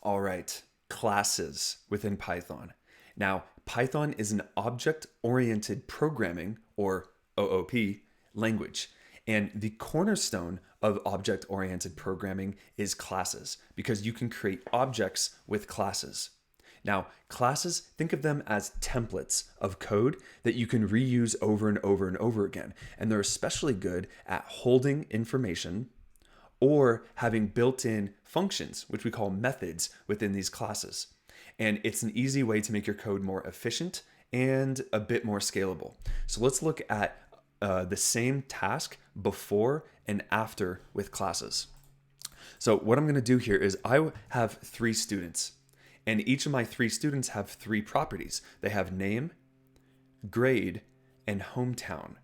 All right, classes within Python. Now, Python is an object-oriented programming, or OOP, language. And the cornerstone of object-oriented programming is classes, because you can create objects with classes. Now, classes, think of them as templates of code that you can reuse over and over and over again. And they're especially good at holding information or having built-in functions, which we call methods within these classes. And it's an easy way to make your code more efficient and a bit more scalable. So let's look at the same task before and after with classes. So what I'm going to do here is I have 3 students, and each of my 3 students have 3 properties. They have name, grade, and hometown.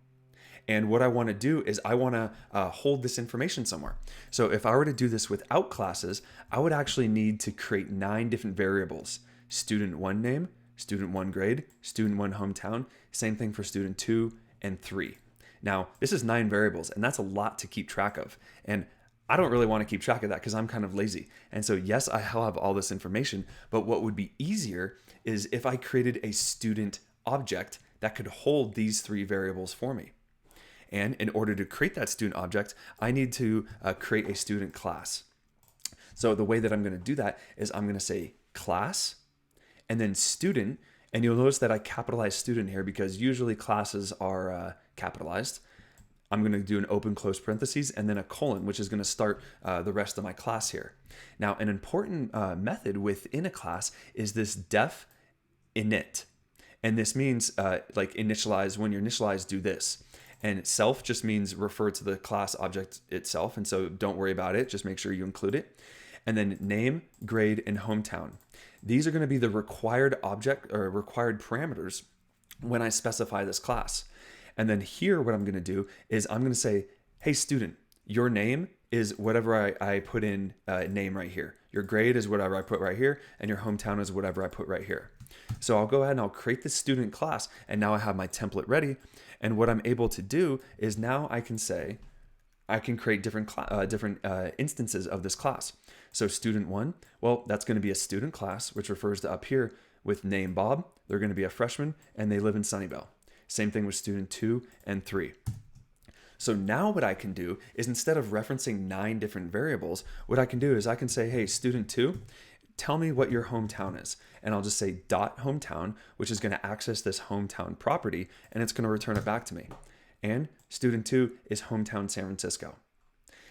And what I want to do is I want to hold this information somewhere. So if I were to do this without classes, I would actually need to create 9 different variables. Student 1 name, student 1 grade, student 1 hometown, same thing for student 2 and 3. Now, this is 9 variables, and that's a lot to keep track of. And I don't really want to keep track of that because I'm kind of lazy. And so yes, I have all this information, but what would be easier is if I created a student object that could hold these 3 variables for me. And in order to create that student object, I need to create a student class. So the way that I'm going to do that is I'm going to say class and then student. And you'll notice that I capitalize student here because usually classes are capitalized. I'm going to do an open close parentheses and then a colon, which is going to start the rest of my class here. Now, an important method within a class is this def init. And this means like initialize, when you initialize, do this. And self just means refer to the class object itself. And so don't worry about it. Just make sure you include it. And then name, grade, and hometown. These are going to be the required object or required parameters when I specify this class. And then here, what I'm going to do is I'm going to say, hey, student, your name is whatever I put in name right here. Your grade is whatever I put right here. And your hometown is whatever I put right here. So I'll go ahead and I'll create this student class. And now I have my template ready. And what I'm able to do is now I can say, I can create different instances of this class. So student 1, well, that's going to be a student class, which refers to up here with name Bob. They're going to be a freshman and they live in Sunnyvale. Same thing with student 2 and 3. So now what I can do is instead of referencing 9 different variables, what I can do is I can say, hey, student 2, tell me what your hometown is. And I'll just say dot hometown, which is going to access this hometown property, and it's going to return it back to me. And student 2 is hometown San Francisco.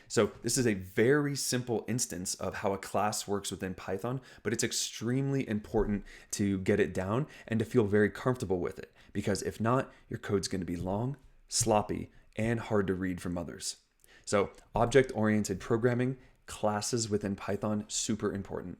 So this is a very simple instance of how a class works within Python, but it's extremely important to get it down and to feel very comfortable with it, because if not, your code's going to be long, sloppy, and hard to read from others. So object-oriented programming, classes within Python, super important.